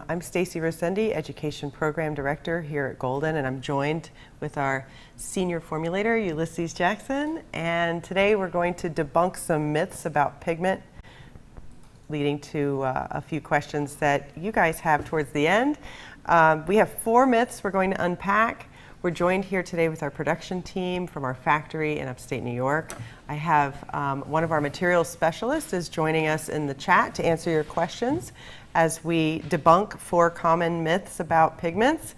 I'm Stacy Rossendi, Education Program Director here at Golden, and I'm joined with our Senior Formulator, Ulysses Jackson. And today we're going to debunk some myths about pigment, leading to a few questions that you guys have towards the end. We have 4 myths we're going to unpack. We're joined here today with our production team from our factory in upstate New York. I have one of our materials specialists is joining us in the chat to answer your questions as we debunk 4 common myths about pigments.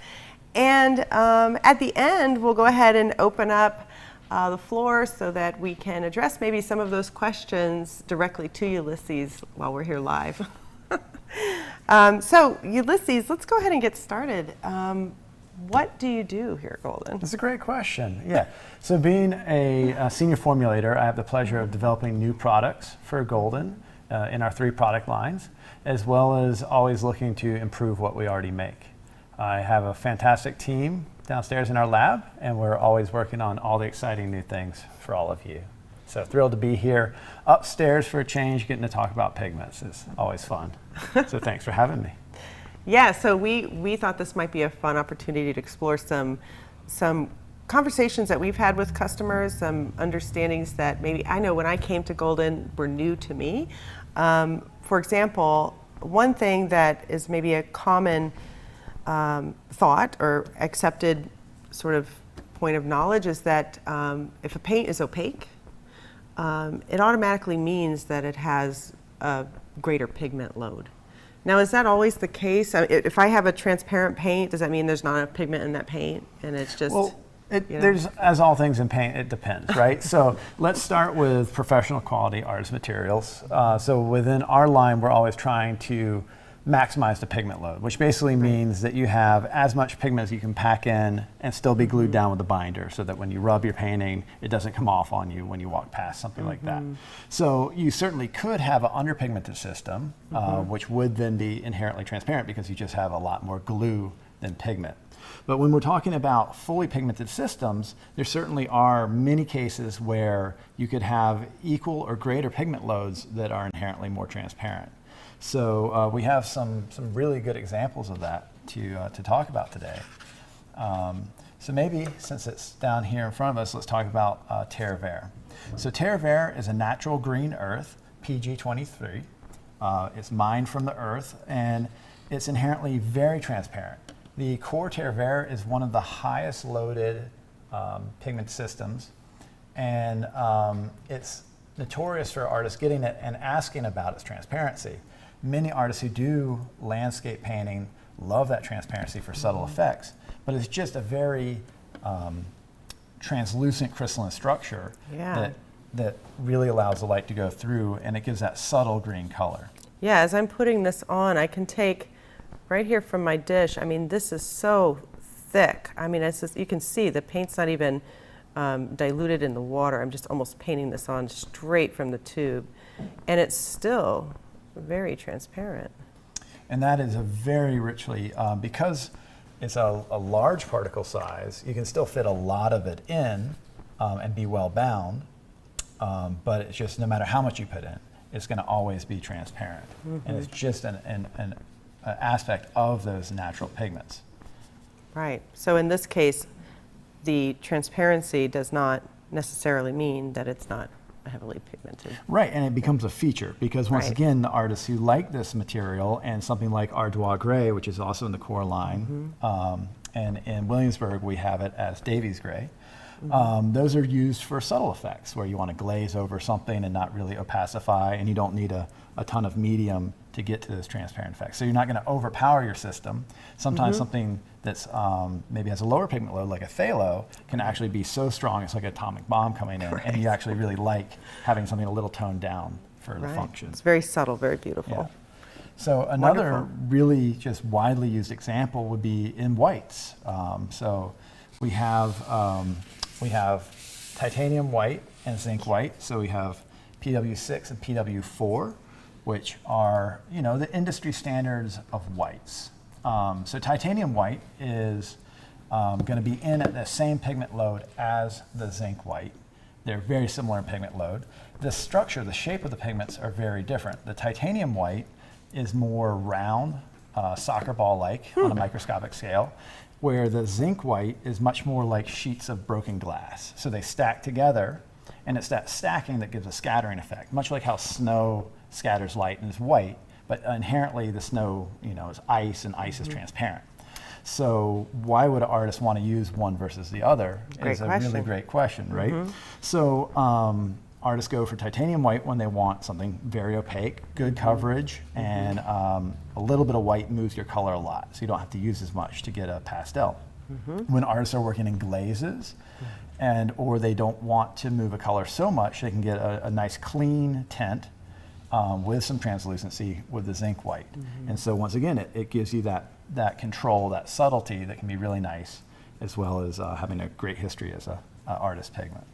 And at the end, we'll go ahead and open up the floor so that we can address maybe some of those questions directly to Ulysses while we're here live. So Ulysses, let's go ahead and get started. What do you do here at Golden? That's a great question. Yeah. So being a senior formulator, I have the pleasure of developing new products for Golden in our 3 product lines, as well as always looking to improve what we already make. I have a fantastic team downstairs in our lab, and we're always working on all the exciting new things for all of you. So thrilled to be here upstairs for a change, getting to talk about pigments is always fun. So thanks for having me. Yeah, so we thought this might be a fun opportunity to explore some conversations that we've had with customers, some understandings that maybe I know when I came to Golden were new to me. For example, one thing that is maybe a common thought or accepted sort of point of knowledge is that if a paint is opaque, it automatically means that it has a greater pigment load. Now, is that always the case? If I have a transparent paint, does that mean there's not enough pigment in that paint and it's just... Well, there's, as all things in paint, it depends, right? So let's start with professional quality artist materials. So within our line, we're always trying to maximize the pigment load, which basically means that you have as much pigment as you can pack in and still be glued down with the binder so that when you rub your painting, it doesn't come off on you when you walk past, something like that. So you certainly could have an underpigmented system, which would then be inherently transparent because you just have a lot more glue than pigment. But when we're talking about fully pigmented systems, there certainly are many cases where you could have equal or greater pigment loads that are inherently more transparent. So we have some really good examples of that to talk about today. So maybe since it's down here in front of us, let's talk about terre verte. So terre verte is a natural green earth, PG23. It's mined from the earth, and it's inherently very transparent. The core terre verte is one of the highest loaded pigment systems, and it's notorious for artists getting it and asking about its transparency. Many artists who do landscape painting love that transparency for subtle effects, but it's just a very translucent crystalline structure that really allows the light to go through, and it gives that subtle green color. Yeah, as I'm putting this on, I can take right here from my dish, I mean, this is so thick. I mean, it's just, you can see the paint's not even diluted in the water. I'm just almost painting this on straight from the tube, and it's still very transparent. And that is a very richly, because it's a large particle size, you can still fit a lot of it in and be well bound, but it's just no matter how much you put in, it's going to always be transparent. And it's just an aspect of those natural pigments. Right. So in this case, the transparency does not necessarily mean that it's not heavily pigmented. Right, and it becomes a feature because once again, the artists who like this material and something like Ardois Gray, which is also in the core line, and in Williamsburg we have it as Davies Gray, those are used for subtle effects where you want to glaze over something and not really opacify, and you don't need a ton of medium to get to this transparent effect. So you're not going to overpower your system. Sometimes something that's maybe has a lower pigment load, like a phthalo, can actually be so strong it's like an atomic bomb coming in, and you actually really like having something a little toned down for the function. It's very subtle, very beautiful. Yeah. So another really just widely used example would be in whites. So we have titanium white and zinc white. So we have PW6 and PW4, which are, you know, the industry standards of whites. So titanium white is going to be in at the same pigment load as the zinc white. They're very similar in pigment load. The structure, the shape of the pigments are very different. The titanium white is more round soccer ball-like on a microscopic scale, where the zinc white is much more like sheets of broken glass. So they stack together, and it's that stacking that gives a scattering effect, much like how snow scatters light and is white, but inherently the snow, is ice, and ice is transparent. So why would an artist want to use one versus the other? Great is a question. really great question, right? So artists go for titanium white when they want something very opaque, good coverage, and a little bit of white moves your color a lot, so you don't have to use as much to get a pastel. When artists are working in glazes, or they don't want to move a color so much, they can get a nice clean tint with some translucency with the zinc white. And so once again, it gives you that control, that subtlety that can be really nice, as well as having a great history as a artist pigment.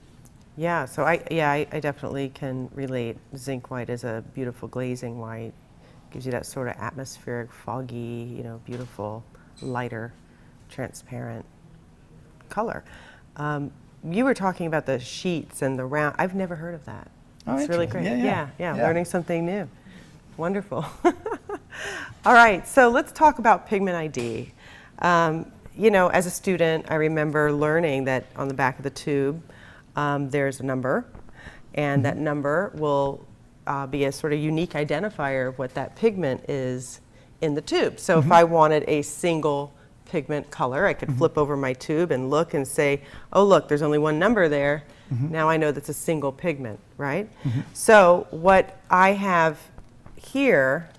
Yeah, so I definitely can relate. Zinc white is a beautiful glazing white. Gives you that sort of atmospheric, foggy, beautiful, lighter, transparent color. You were talking about the sheets and the round. I've never heard of that. Oh, it's really great. Yeah. Learning something new. Wonderful. All right, so let's talk about Pigment ID. As a student, I remember learning that on the back of the tube, there's a number, and that number will be a sort of unique identifier of what that pigment is in the tube. So if I wanted a single pigment color, I could flip over my tube and look and say, oh look, there's only one number there. Now I know that's a single pigment, right? So what I have here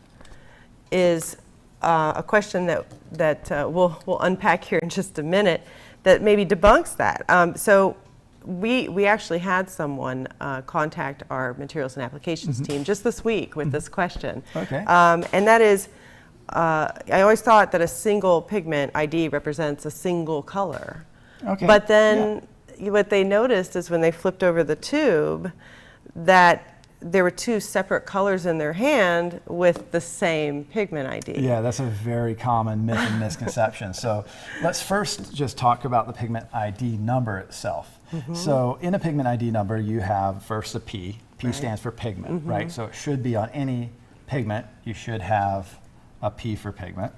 is a question that we'll unpack here in just a minute that maybe debunks that. So we actually had someone contact our materials and applications team just this week with this question. Okay. And that is, I always thought that a single pigment ID represents a single color. Okay. But then what they noticed is when they flipped over the tube that there were two separate colors in their hand with the same pigment ID. Yeah, that's a very common myth and misconception. So let's first just talk about the pigment ID number itself. So in a pigment ID number, you have first a P. P stands for pigment, right? So it should be on any pigment, you should have a P for pigment.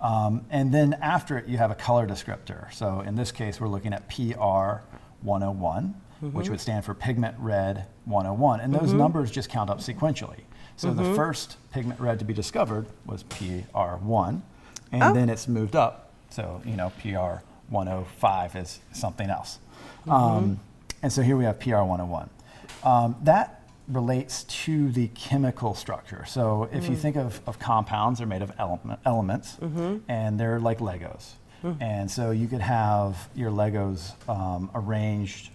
And then after it, you have a color descriptor. So in this case, we're looking at PR 101. Which would stand for pigment red 101. And those numbers just count up sequentially. So the first pigment red to be discovered was PR1, and then it's moved up. So, PR 105 is something else. And so here we have PR 101. That relates to the chemical structure. So if you think of compounds, they're made of elements, and they're like Legos. And so you could have your Legos arranged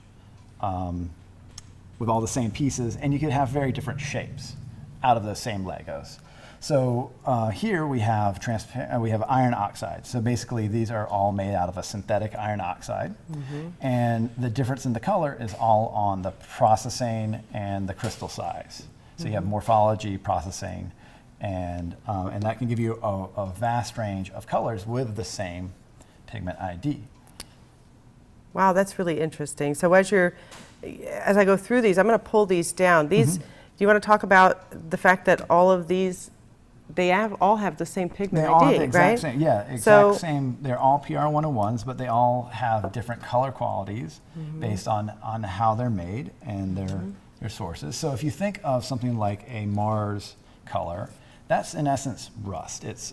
with all the same pieces, and you could have very different shapes out of those same Legos. So here we have iron oxide. So basically these are all made out of a synthetic iron oxide, and the difference in the color is all on the processing and the crystal size. So you have morphology, processing, and that can give you a vast range of colors with the same pigment ID. Wow, that's really interesting. So as I go through these, I'm going to pull these down. Do you want to talk about the fact that all of these, they all have the same pigment ID, all have the exact right? Same, yeah, exact same. They're all PR 101s, but they all have different color qualities based on how they're made and their sources. So if you think of something like a Mars color, that's in essence rust. It's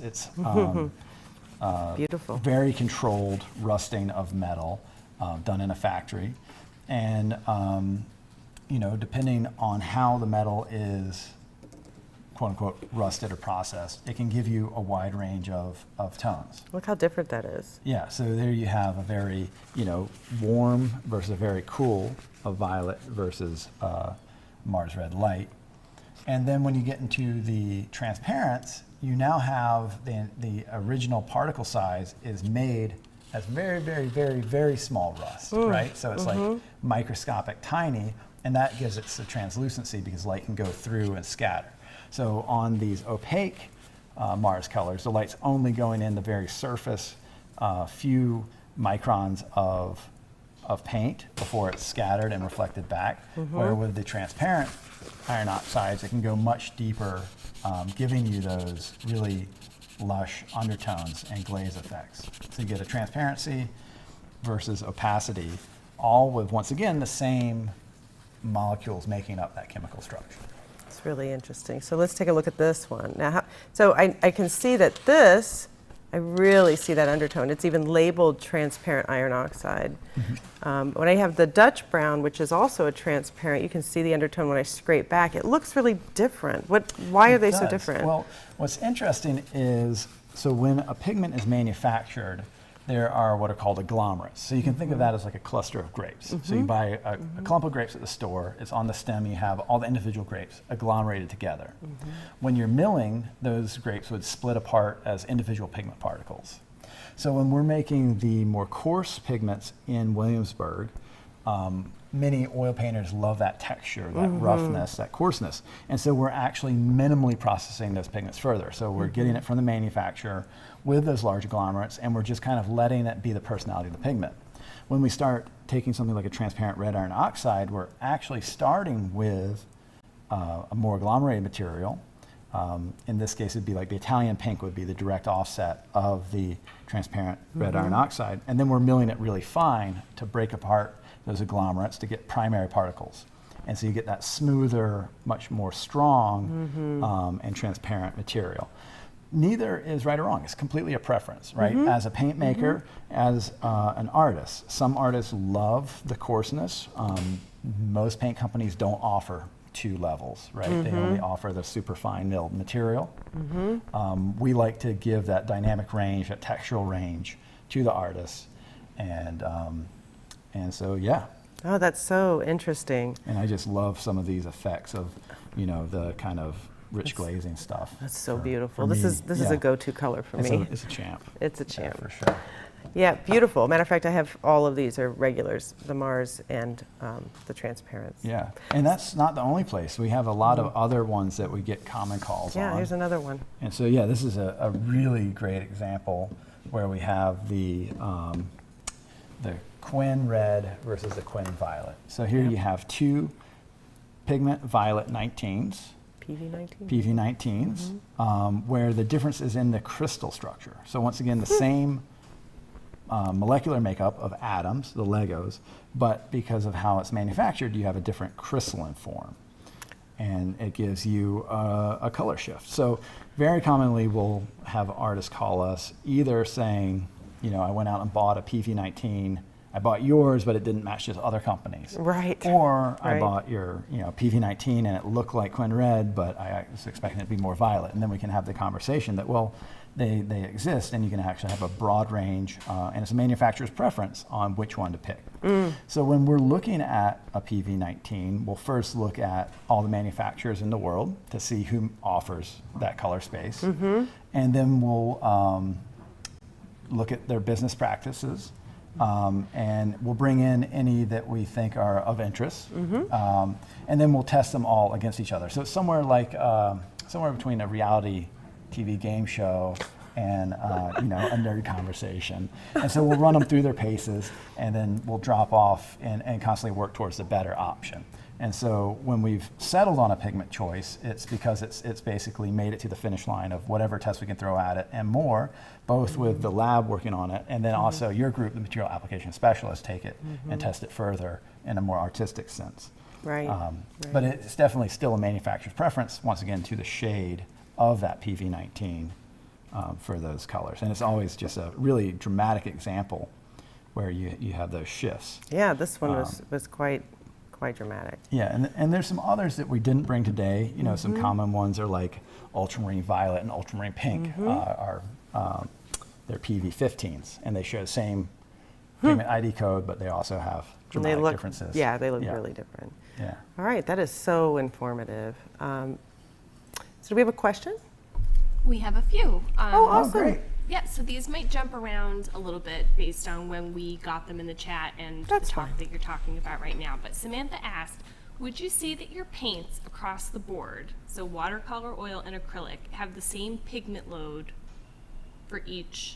beautiful, very controlled rusting of metal. Done in a factory, and depending on how the metal is quote unquote rusted or processed, it can give you a wide range of tones. Look how different that is. Yeah, so there you have a very warm versus a very cool, a violet versus Mars red light. And then when you get into the transparents, you now have the original particle size is made as very, very, very, very small rust, right? So it's like microscopic, tiny, and that gives it the translucency because light can go through and scatter. So on these opaque Mars colors, the light's only going in the very surface, few microns of paint before it's scattered and reflected back. Where with the transparent iron oxides, it can go much deeper, giving you those really lush undertones and glaze effects. So you get a transparency versus opacity, all with, once again, the same molecules making up that chemical structure. It's really interesting. So let's take a look at this one. Now, so I can see that this, I really see that undertone. It's even labeled transparent iron oxide. When I have the Dutch brown, which is also a transparent, you can see the undertone when I scrape back. It looks really different. Why are they so different? Well, what's interesting is, so when a pigment is manufactured, there are what are called agglomerates. So you can think of that as like a cluster of grapes. So you buy a clump of grapes at the store, it's on the stem, you have all the individual grapes agglomerated together. When you're milling, those grapes would split apart as individual pigment particles. So when we're making the more coarse pigments in Williamsburg, many oil painters love that texture, that roughness, that coarseness. And so we're actually minimally processing those pigments further. So we're getting it from the manufacturer with those large agglomerates, and we're just kind of letting it be the personality of the pigment. When we start taking something like a transparent red iron oxide, we're actually starting with a more agglomerated material. In this case, it'd be like the Italian pink would be the direct offset of the transparent red iron oxide. And then we're milling it really fine to break apart those agglomerates to get primary particles. And so you get that smoother, much more strong and transparent material. Neither is right or wrong. It's completely a preference, right? As a paint maker, as an artist, some artists love the coarseness. Most paint companies don't offer 2 levels, right? They only offer the super fine milled material. We like to give that dynamic range, that textural range to the artists. And so, yeah. Oh, that's so interesting. And I just love some of these effects of, you know, the kind of rich glazing stuff. That's so beautiful. This is a go-to color for me. It's a champ. It's a champ. Yeah, for sure. Yeah, beautiful. Matter of fact, I have all of these are regulars, the Mars and the transparents. Yeah, and that's not the only place. We have a lot of other ones that we get common calls on. Yeah, here's another one. And so, yeah, this is a really great example where we have the Quin red versus the Quin violet. So here you have 2 pigment violet 19s. PV19s, where the difference is in the crystal structure. So once again, the same molecular makeup of atoms, the Legos, but because of how it's manufactured, you have a different crystalline form. And it gives you a color shift. So very commonly we'll have artists call us either saying, you know, I went out and bought a PV19, I bought yours, but it didn't match this other company's. Right. Or I bought your, you know, PV19 and it looked like Quin red, but I was expecting it to be more violet. And then we can have the conversation that, well, they exist and you can actually have a broad range and it's a manufacturer's preference on which one to pick. So when we're looking at a PV19, we'll first look at all the manufacturers in the world to see who offers that color space. And then we'll look at their business practices. And we'll bring in any that we think are of interest, and then we'll test them all against each other. So it's somewhere like somewhere between a reality TV game show and you know, a nerd conversation. And so we'll run them through their paces, and then we'll drop off and constantly work towards the better option. And so when we've settled on a pigment choice, it's because it's basically made it to the finish line of whatever test we can throw at it and more, both with the lab working on it, and then also your group, the material application specialists, take it and test it further in a more artistic sense. Right. But it's definitely still a manufacturer's preference, once again, to the shade of that PV19 for those colors. And it's always just a really dramatic example where you have those shifts. Yeah, this one was quite dramatic. Yeah, and there's some others that we didn't bring today. You know, some common ones are like ultramarine violet and ultramarine pink they're PV15s, and they share the same Pigment ID code, but they also have dramatic differences. Yeah, they look really different. Yeah. All right, that is so informative. So do we have a question? We have a few. Oh, awesome. Great. Yeah, so these might jump around a little bit based on when we got them in the chat and That's the talk fine. that you're talking about right now. But Samantha asked, would you say that your paints across the board, so watercolor, oil, and acrylic, have the same pigment load for each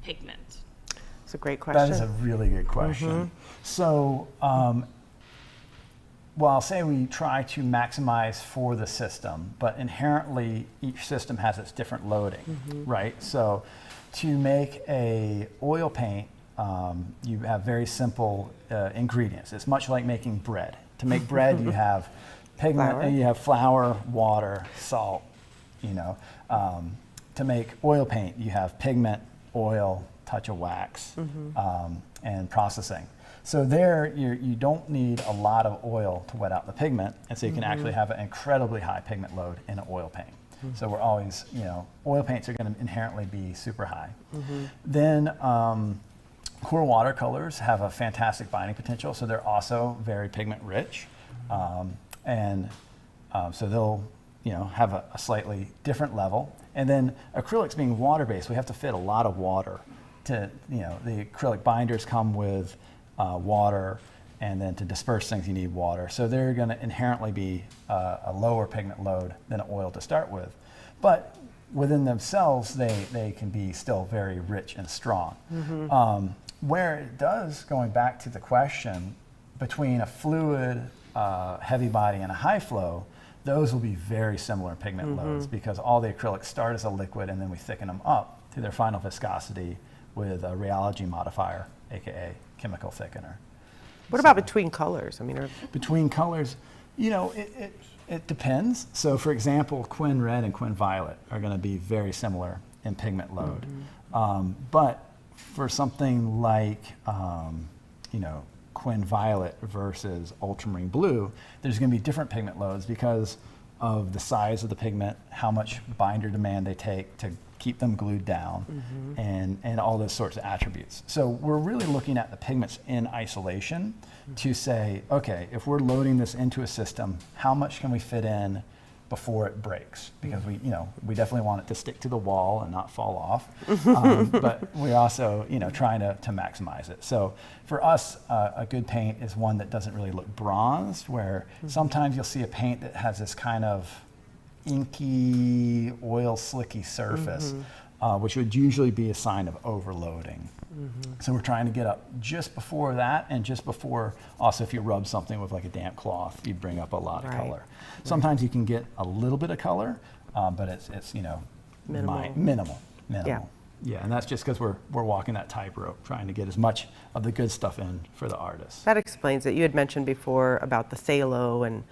pigment? It's a great question. That is a really good question. So well, I'll say we try to maximize for the system, but inherently each system has its different loading, right? So to make a oil paint, you have very simple ingredients. It's much like making bread. To make bread, you have pigment, you have flour, water, salt, you know. To make oil paint, you have pigment, oil, touch of wax, and processing. So there, you don't need a lot of oil to wet out the pigment, and so you can actually have an incredibly high pigment load in an oil paint. So we're always, you know, oil paints are going to inherently be super high. Then core watercolors have a fantastic binding potential, so they're also very pigment rich, so they'll, you know, have a slightly different level. And then acrylics being water-based, we have to fit a lot of water to, you know, the acrylic binders come with water, and then to disperse things you need water. So they're going to inherently be a lower pigment load than an oil to start with. But within themselves, they can be still very rich and strong. Where it does, going back to the question, between a fluid, heavy body, and a high flow, those will be very similar pigment loads, because all the acrylics start as a liquid and then we thicken them up to their final viscosity with a rheology modifier, aka chemical thickener. What about between colors? I mean, between colors, you know, it depends. So for example, Quin Red and Quin Violet are going to be very similar in pigment load. But for something like, you know, Quin Violet versus Ultramarine Blue, there's going to be different pigment loads because of the size of the pigment, how much binder demand they take to keep them glued down, and all those sorts of attributes. So we're really looking at the pigments in isolation to say, okay, if we're loading this into a system, how much can we fit in before it breaks? Because we definitely want it to stick to the wall and not fall off, but we're also, you know, trying to maximize it. So for us, a good paint is one that doesn't really look bronzed, where sometimes you'll see a paint that has this kind of inky, oil slicky surface, which would usually be a sign of overloading. So we're trying to get up just before that, and just before, also if you rub something with like a damp cloth, you bring up a lot of color. Sometimes you can get a little bit of color, but it's you know, minimal. Yeah, and that's just because we're walking that tightrope, trying to get as much of the good stuff in for the artist. That explains it. You had mentioned before about the phthalo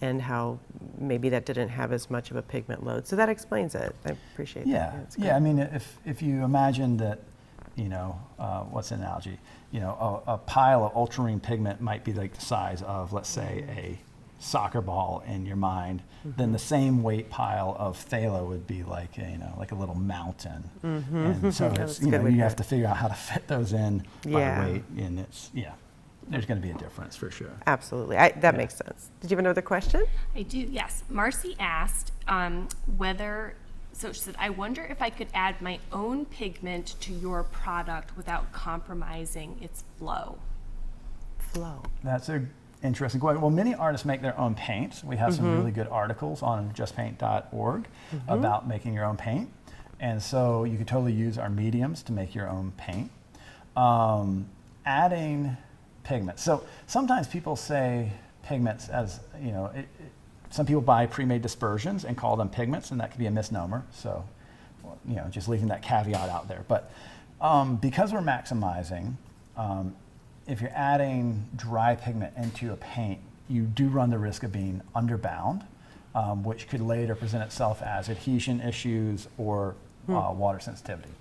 and how maybe that didn't have as much of a pigment load. So that explains it. I appreciate that. Yeah, I mean, if you imagine that, you know, what's an analogy? You know, a pile of ultramarine pigment might be like the size of, let's say, a soccer ball in your mind. Then the same weight pile of phthalo would be like, you know, like a little mountain. And so it's, you know, you have to figure out how to fit those in by weight, and it's, there's going to be a difference for sure. Absolutely. That makes sense. Did you have another question? I do, yes. Marcy asked so she said, I wonder if I could add my own pigment to your product without compromising its flow. That's an interesting question. Well, many artists make their own paints. We have some really good articles on justpaint.org about making your own paint. And so you could totally use our mediums to make your own paint. Adding pigments. So sometimes people say pigments as, you know, some people buy pre-made dispersions and call them pigments, and that could be a misnomer. So, you know, just leaving that caveat out there. But because we're maximizing, if you're adding dry pigment into a paint, you do run the risk of being underbound, which could later present itself as adhesion issues or water sensitivity.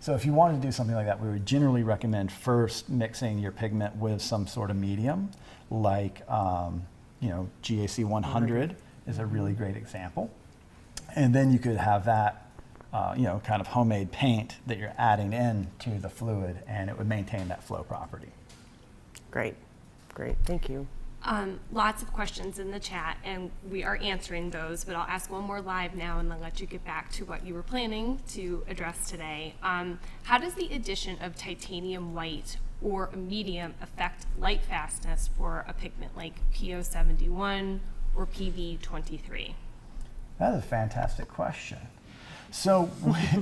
So if you wanted to do something like that, we would generally recommend first mixing your pigment with some sort of medium, like you know, GAC 100 is a really great example. And then you could have that, you know, kind of homemade paint that you're adding in to the fluid, and it would maintain that flow property. Great. Thank you. Lots of questions in the chat, and we are answering those, but I'll ask one more live now and then let you get back to what you were planning to address today. How does the addition of titanium white or a medium affect light fastness for a pigment like PO71 or PV23? That is a fantastic question. So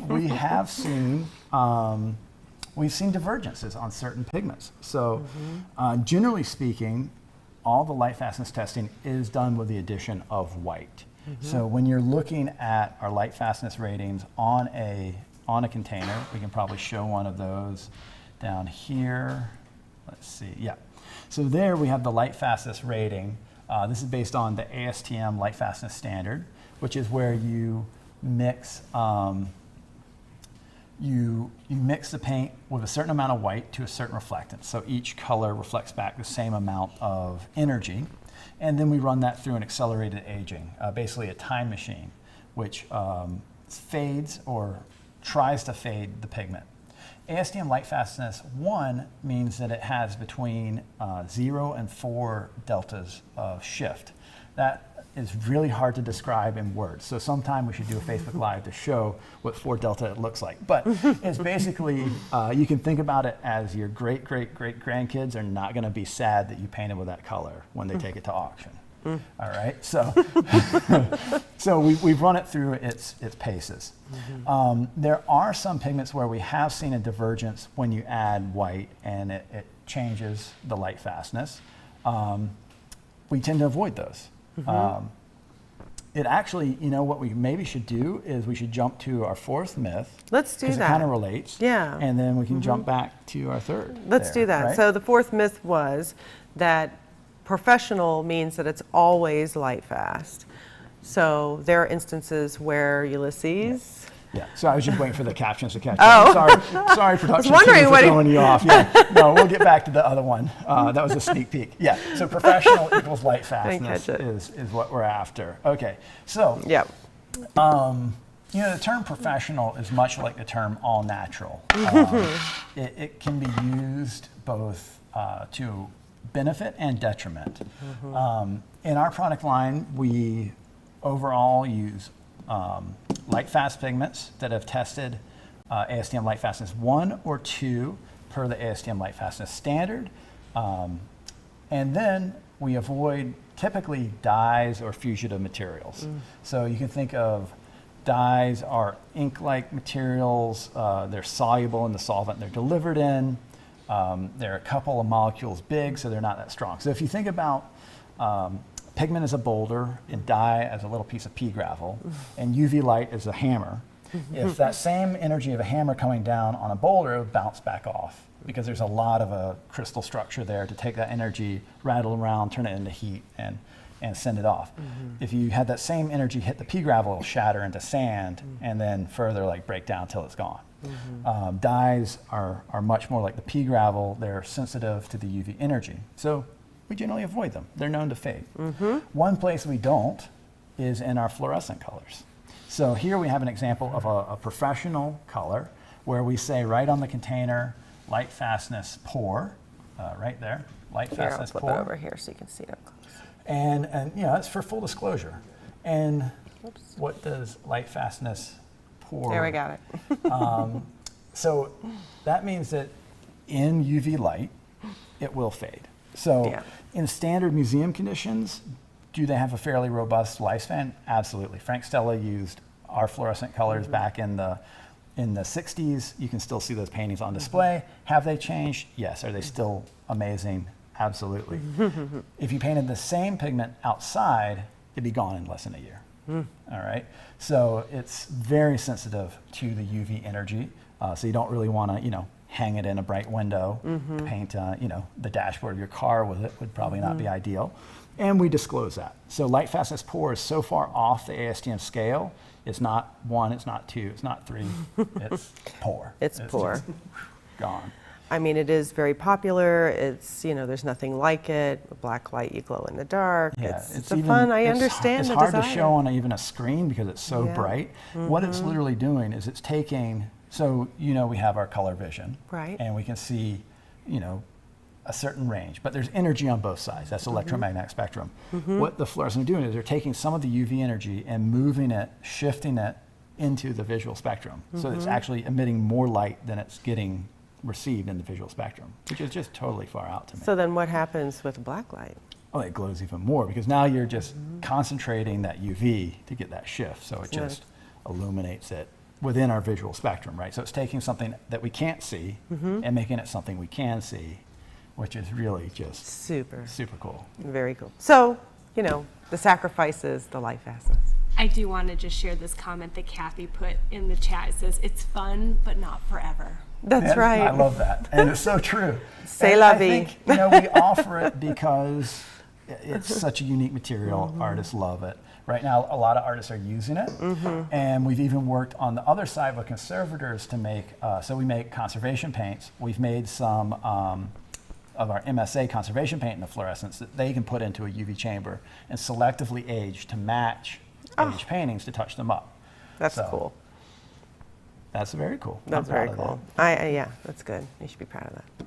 we have seen, we've seen divergences on certain pigments. So generally speaking, all the light fastness testing is done with the addition of white. So when you're looking at our light fastness ratings on a container, we can probably show one of those down here. Let's see, yeah. So there we have the light fastness rating. This is based on the ASTM light fastness standard, which is where you mix you mix the paint with a certain amount of white to a certain reflectance. So each color reflects back the same amount of energy. And then we run that through an accelerated aging, basically a time machine, which fades or tries to fade the pigment. ASTM light fastness 1 means that it has between 0 and 4 deltas of shift. That is really hard to describe in words. So sometime we should do a Facebook Live to show what 4 delta it looks like. But it's basically, you can think about it as your great grandkids are not going to be sad that you painted with that color when they take it to auction. All right, so we've run it through its paces. There are some pigments where we have seen a divergence when you add white and it changes the light fastness. We tend to avoid those. It actually, you know, what we maybe should do is we should jump to our 4th myth. Let's do that. Because it kind of relates. Yeah. And then we can jump back to our 3rd. Let's do that. Right? So the 4th myth was that professional means that it's always light fast. So there are instances where Ulysses. Yeah, so I was just waiting for the captions to catch Oh. up. Sorry, production wondering team for what throwing you off. Yeah, no, we'll get back to the other one. That was a sneak peek. Yeah, so professional equals light fastness is what we're after. Okay, so Yep. you know, the term professional is much like the term all natural. It can be used both to benefit and detriment. In our product line, we overall use light fast pigments that have tested ASTM light fastness 1 or 2 per the ASTM light fastness standard. And then we avoid typically dyes or fugitive materials. So you can think of dyes are ink-like materials. They're soluble in the solvent they're delivered in. They're a couple of molecules big, so they're not that strong. So if you think about pigment as a boulder and dye as a little piece of pea gravel, and UV light as a hammer, if that same energy of a hammer coming down on a boulder, it would bounce back off because there's a lot of a crystal structure there to take that energy, rattle around, turn it into heat, and send it off. If you had that same energy hit the pea gravel, it'll shatter into sand and then further like break down till it's gone. Dyes are much more like the pea gravel. They're sensitive to the UV energy. So we generally avoid them. They're known to fade. One place we don't is in our fluorescent colors. So here we have an example of a professional color where we say right on the container, light fastness pour, right there, light fastness I'll flip pour. it over here so you can see it up close. And you know, it's for full disclosure. And what does light fastness pour? There, we got it. So that means that in UV light, it will fade. So Yeah. in standard museum conditions, do they have a fairly robust lifespan? Absolutely. Frank Stella used our fluorescent colors back in the 60s. You can still see those paintings on display. Have they changed? Yes. Are they still amazing? Absolutely. If you painted the same pigment outside, it'd be gone in less than a year. All right. So it's very sensitive to the UV energy. So you don't really want to, you know, hang it in a bright window, paint, you know, the dashboard of your car with it would probably not be ideal. And we disclose that. So light fastness pour is so far off the ASTM scale. It's not 1, it's not 2, it's not 3, it's pour. It's pour. just gone. I mean, it is very popular. It's, you know, there's nothing like it. With black light, you glow in the dark. Yeah, it's a fun, I understand it's the hard desire. to show on even a screen because it's so Yeah. bright. What it's literally doing is it's taking, so, you know, we have our color vision. Right. And we can see, you know, a certain range, but there's energy on both sides. That's electromagnetic spectrum. What the fluorescents are doing is they're taking some of the UV energy and moving it, shifting it into the visual spectrum. So it's actually emitting more light than it's getting received in the visual spectrum, which is just totally far out to me. So then what happens with black light? Oh, it glows even more because now you're just concentrating that UV to get that shift. So it just illuminates it within our visual spectrum, right? So it's taking something that we can't see and making it something we can see which is really just Super, super cool. very cool. So, you know, the sacrifice is the light fastness. I do want to just share this comment that Kathy put in the chat. It says, it's fun, but not forever. That's And right. I love that, and it's so true. C'est And la I vie. think, you know, we offer it because it's such a unique material. Artists love it. Right now, a lot of artists are using it, and we've even worked on the other side with conservators to make, so we make conservation paints. We've made some of our MSA conservation paint in the fluorescence that they can put into a UV chamber and selectively age to match aged paintings to touch them up. That's So, cool. That's very cool. That's I'm proud very of cool. that. Yeah, that's good. You should be proud of that.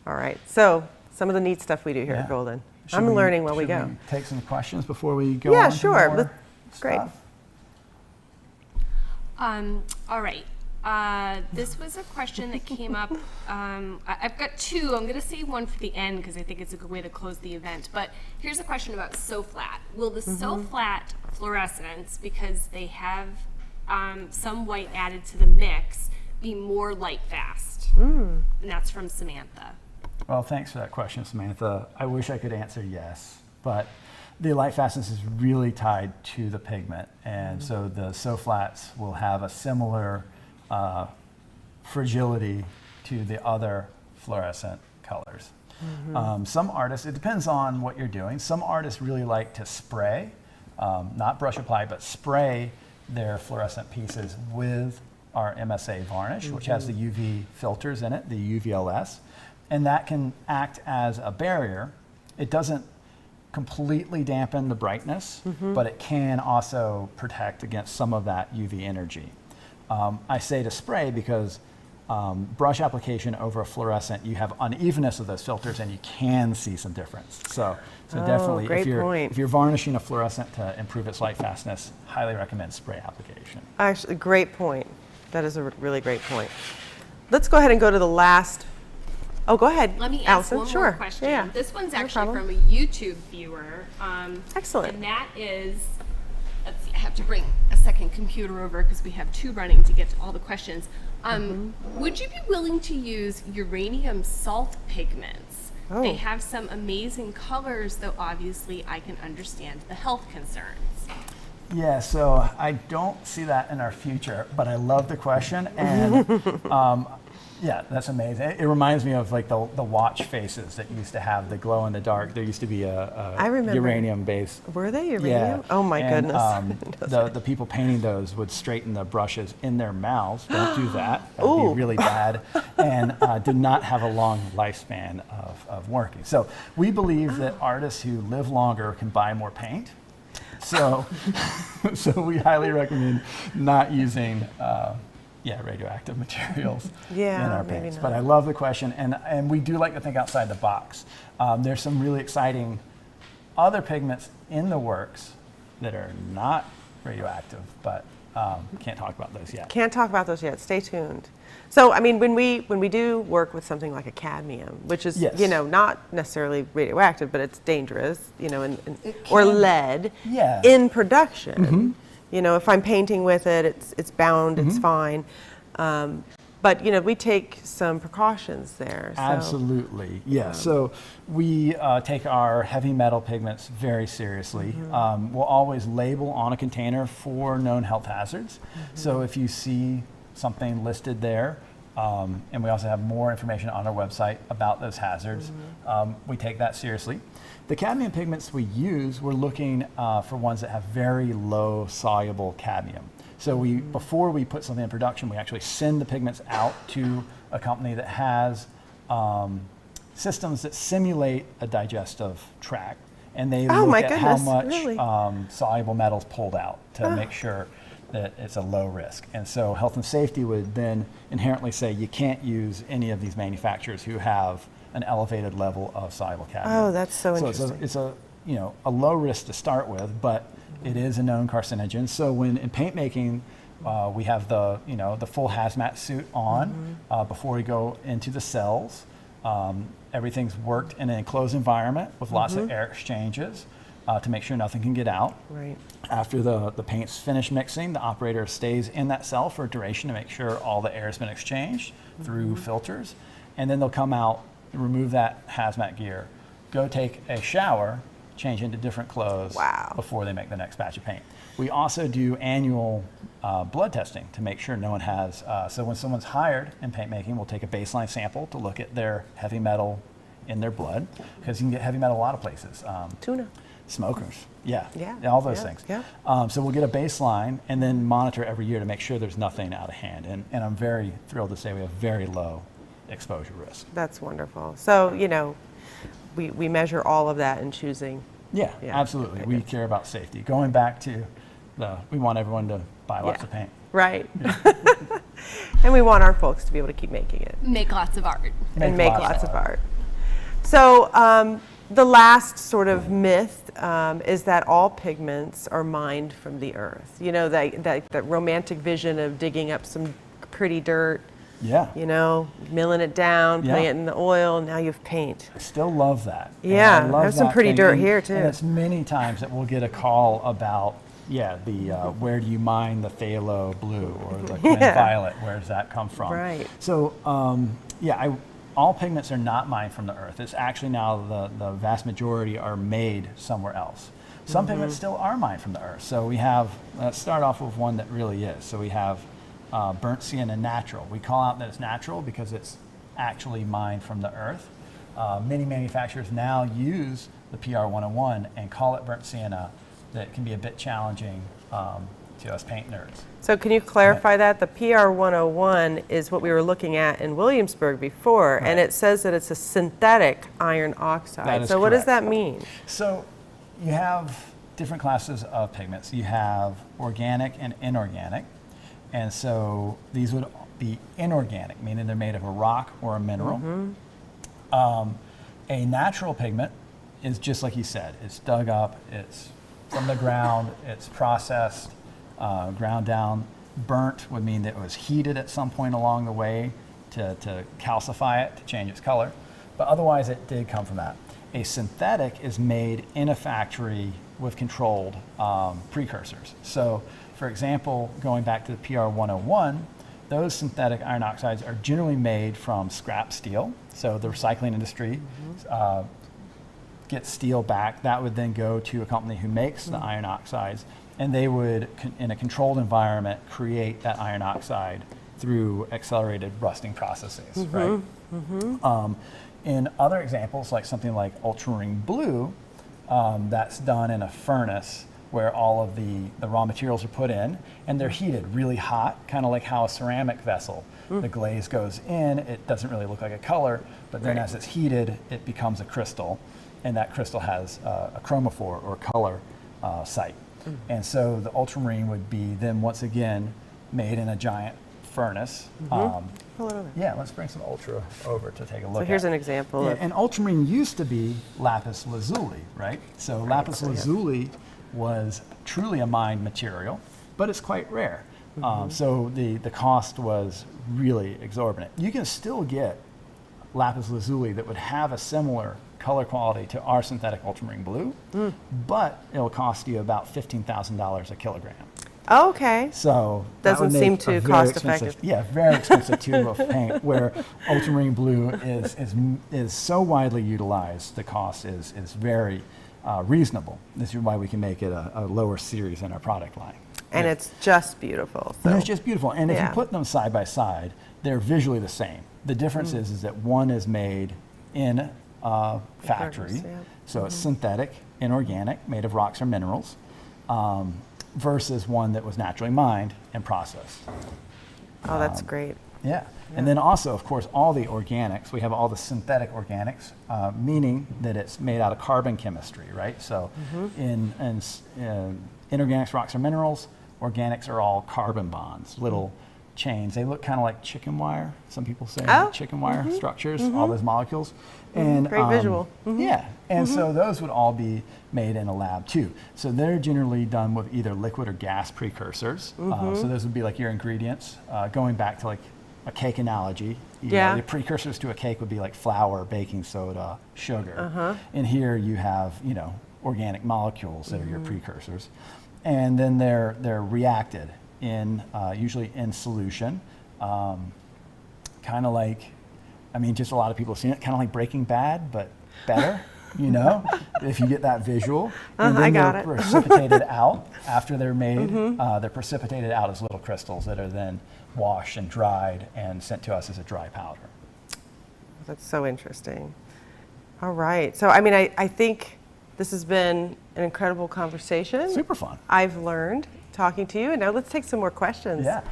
All right. So some of the neat stuff we do here at Yeah. Golden. Should I'm learning while we should go. Take some questions before we go Yeah, on to sure. more Great. stuff? All right. This was a question that came up. I've got two. I'm going to save one for the end because I think it's a good way to close the event. But here's a question about SoFlat. Will the SoFlat fluorescence, because they have some white added to the mix, be more light fast? And that's from Samantha. Well, thanks for that question, Samantha. I wish I could answer yes, but the light fastness is really tied to the pigment, and so the SoFlats will have a similar fragility to the other fluorescent colors. Some artists, it depends on what you're doing. Some artists really like to spray, not brush apply, but spray their fluorescent pieces with our MSA varnish, which has the UV filters in it, the UVLS, and that can act as a barrier. It doesn't completely dampen the brightness, but it can also protect against some of that UV energy. I say to spray because brush application over a fluorescent, you have unevenness of those filters and you can see some difference. So definitely, great if point. you're varnishing a fluorescent to improve its light fastness, highly recommend spray application. Actually, great point. That is a really great point. Let's go ahead and go to the last. Oh, go ahead. Let me ask Allison. one Sure. more question. Yeah. This one's No actually problem. from a YouTube viewer. Excellent. And that is, let's see, I have to bring a second computer over because we have two running to get to all the questions. Would you be willing to use uranium salt pigments? Oh. They have some amazing colors, though obviously I can understand the health concerns. Yeah, so I don't see that in our future, but I love the question, and yeah, that's amazing. It reminds me of like the watch faces that used to have the glow in the dark. There used to be I remember. uranium base. Were they uranium? Yeah. Oh my and, goodness. the people painting those would straighten the brushes in their mouths. Don't do that. That would Ooh. be really bad. And did not have a long lifespan of working. So we believe that artists who live longer can buy more paint. So, so we highly recommend not using radioactive materials Yeah, in our maybe paints. not. But I love the question, and we do like to think outside the box. There's some really exciting other pigments in the works that are not radioactive, but can't talk about those yet. Can't talk about those yet. Stay tuned. So, I mean, when we do work with something like a cadmium, which is Yes. not necessarily radioactive, but it's dangerous, It or can- lead Yeah. in production. If I'm painting with it, it's bound, it's fine. But we take some precautions there. So. Absolutely, yeah. So we take our heavy metal pigments very seriously. We'll always label on a container for known health hazards. So if you see something listed there, and we also have more information on our website about those hazards, we take that seriously. The cadmium pigments we use, we're looking for ones that have very low soluble cadmium. So before we put something in production, we actually send the pigments out to a company that has systems that simulate a digestive tract, and they Oh, look my at how goodness, much really? soluble metals pulled out to make sure that it's a low risk. And so health and safety would then inherently say you can't use any of these manufacturers who have an elevated level of soluble cadmium. Oh, that's so interesting. It's a low risk to start with, but it is a known carcinogen. So when in paint making, we have the full hazmat suit on before we go into the cells. Everything's worked in an enclosed environment with lots of air exchanges to make sure nothing can get out. Right. After the paint's finished mixing, the operator stays in that cell for a duration to make sure all the air has been exchanged through filters. And then they'll come out remove that hazmat gear, go take a shower, change into different clothes Wow. before they make the next batch of paint. We also do annual blood testing to make sure no one has, so when someone's hired in paint making, we'll take a baseline sample to look at their heavy metal in their blood, because you can get heavy metal a lot of places. Tuna. Smokers, yeah, Yeah, all those yeah, things. yeah. So we'll get a baseline and then monitor every year to make sure there's nothing out of hand. And I'm very thrilled to say we have very low exposure risk. That's wonderful. So, you know, we measure all of that in choosing. Yeah, Yeah, absolutely. okay, We good. care about safety. Going back to we want everyone to buy lots Yeah. of paint. Right. And we want our folks to be able to keep making it Make lots of art. and make lots of art. So the last sort of myth is that all pigments are mined from the earth. You know, that romantic vision of digging up some pretty dirt, Yeah. you know, milling it down, putting Yeah. it in the oil, now you have paint. I still love that. And Yeah, I love there's some that pretty thing. dirt And- here, too. And it's many times that we'll get a call about, the where do you mine the phthalo blue or the Quinn Yeah. violet? Where does that come from? Right. So all pigments are not mined from the earth. It's actually now the vast majority are made somewhere else. Some pigments still are mined from the earth. So we have, let's start off with one that really is. So we have burnt sienna natural. We call out that it's natural because it's actually mined from the earth. Many manufacturers now use the PR101 and call it burnt sienna. That can be a bit challenging to us paint nerds. So can you clarify that? The PR101 is what we were looking at in Williamsburg before, and Right. it says that it's a synthetic iron oxide. That is So what does correct. that mean? So you have different classes of pigments. You have organic and inorganic. And so these would be inorganic, meaning they're made of a rock or a mineral. A natural pigment is just like you said. It's dug up, it's from the ground, it's processed, ground down. Burnt would mean that it was heated at some point along the way to calcify it, to change its color. But otherwise, it did come from that. A synthetic is made in a factory with controlled precursors. So, for example, going back to the PR101, those synthetic iron oxides are generally made from scrap steel. So the recycling industry gets steel back. That would then go to a company who makes the iron oxides, and they would, in a controlled environment, create that iron oxide through accelerated rusting processes, right? In other examples, like something like ultramarine blue, that's done in a furnace where all of the raw materials are put in, and they're heated really hot, kind of like how a ceramic vessel, the glaze goes in, it doesn't really look like a color, but then Right. as it's heated, it becomes a crystal, and that crystal has a chromophore or color site. And so the ultramarine would be then once again made in a giant furnace. Pull it over. Yeah, let's bring some ultra over to take a look So here's at. an example Yeah, of, and ultramarine used to be lapis lazuli, right? So lapis so yeah. lazuli was truly a mined material, but it's quite rare. So the cost was really exorbitant. You can still get lapis lazuli that would have a similar color quality to our synthetic ultramarine blue, but it'll cost you about $15,000 a kilogram. okay. So that Doesn't would make seem a too very cost expensive- effective. Yeah, very expensive tube of paint. Where ultramarine blue is so widely utilized, the cost is very reasonable. This is why we can make it a lower series in our product line. And it's just beautiful. And So. it's just beautiful. And if Yeah. you put them side by side, they're visually the same. The difference is that one is made in a factory, yeah. so it's synthetic, inorganic, made of rocks or minerals, versus one that was naturally mined and processed. Oh, that's great. Yeah. And then also, of course, all the organics, we have all the synthetic organics, meaning that it's made out of carbon chemistry, right? So in inorganics, rocks, or minerals, organics are all carbon bonds, little chains. They look kind of like chicken wire, some people say, Oh, chicken wire structures, all those molecules. And, Great visual. Yeah, and so those would all be made in a lab too. So they're generally done with either liquid or gas precursors. So those would be like your ingredients. Going back to like a cake analogy, you know, Yeah. the precursors to a cake would be like flour, baking soda, sugar. And here you have, organic molecules that are your precursors. And then they're reacted in usually in solution, kind of like I mean, just a lot of people have seen it, kind of like Breaking Bad, but better, you know, if you get that visual. And then I got they're it. precipitated out after they're made. They're precipitated out as little crystals that are then washed and dried and sent to us as a dry powder. That's so interesting. All right. So, I mean, I think this has been an incredible conversation. Super fun. I've learned talking to you, and now let's take some more questions. Yeah.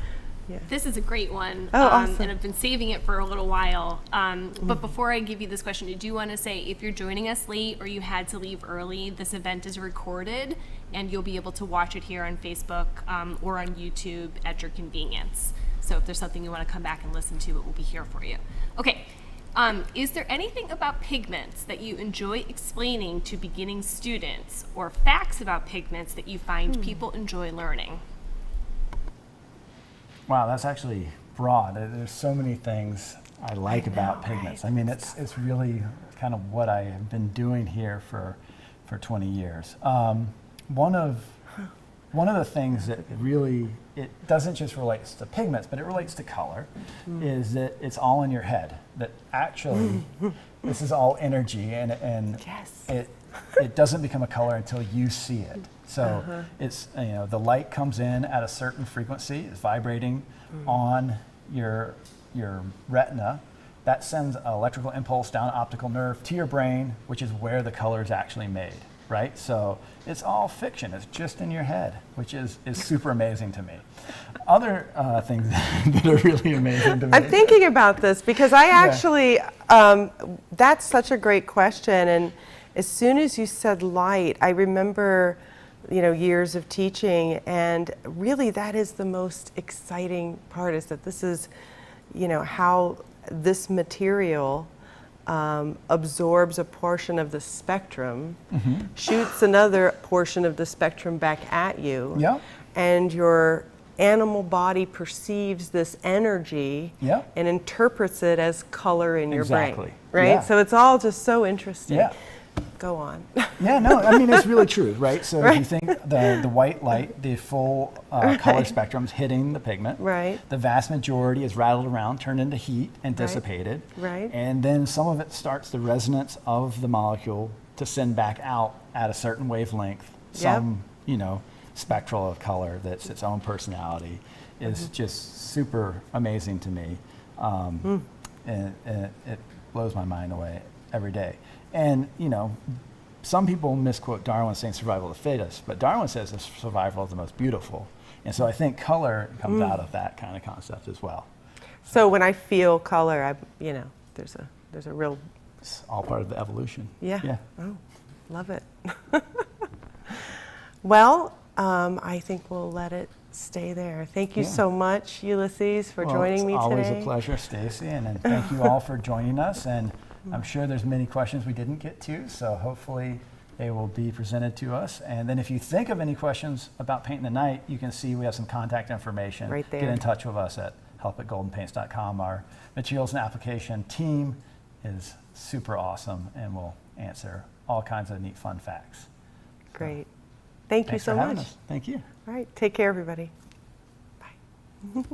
This is a great one, Oh, awesome. and I've been saving it for a little while. But before I give you this question, I do want to say if you're joining us late or you had to leave early, this event is recorded, and you'll be able to watch it here on Facebook or on YouTube at your convenience. So if there's something you want to come back and listen to, it will be here for you. Okay. Is there anything about pigments that you enjoy explaining to beginning students, or facts about pigments that you find people enjoy learning? Wow, that's actually broad. There's so many things I like about pigments. right? I mean, it's really kind of what I have been doing here for 20 years. One of the things that really, it doesn't just relate to pigments, but it relates to color, is that it's all in your head. That actually, this is all energy, and Yes. it doesn't become a color until you see it. So it's, you know, the light comes in at a certain frequency, it's vibrating on your retina. That sends an electrical impulse down an optical nerve to your brain, which is where the color is actually made, right? So it's all fiction. It's just in your head, which is super amazing to me. Other things that are really amazing to me. I'm thinking about this because I actually, that's such a great question. And as soon as you said light, I remember, you know, years of teaching, and really that is the most exciting part, is that this is, you know, how this material absorbs a portion of the spectrum, shoots another portion of the spectrum back at you, Yeah. and your animal body perceives this energy and interprets it as color in your brain, Exactly. right? Yeah. So it's all just so interesting. Yeah. Go on. Yeah, no, I mean, it's really true, right? So if you think the white light, the full color spectrum's hitting the pigment. Right. The vast majority is rattled around, turned into heat, and dissipated. Right. And then some of it starts the resonance of the molecule to send back out at a certain wavelength. Some, you know, spectral of color that's its own personality is just super amazing to me. And it blows my mind away every day. And, you know, some people misquote Darwin saying survival of the fittest, but Darwin says it's survival of the most beautiful. And so I think color comes out of that kind of concept as well. So when I feel color, you know, there's a real, It's all part of the evolution. yeah. Oh, love it. Well, I think we'll let it stay there. Thank you so much, Ulysses, for joining me today. It's always a pleasure, Stacy, and thank you all for joining us. And I'm sure there's many questions we didn't get to, so hopefully they will be presented to us. And then if you think of any questions about painting the night, you can see we have some contact information. Right there. Get in touch with us at help@goldenpaints.com. Our materials and application team is super awesome and will answer all kinds of neat, fun facts. Great. Thank you Thanks so for having much. us. Thank you. All right. Take care, everybody. Bye.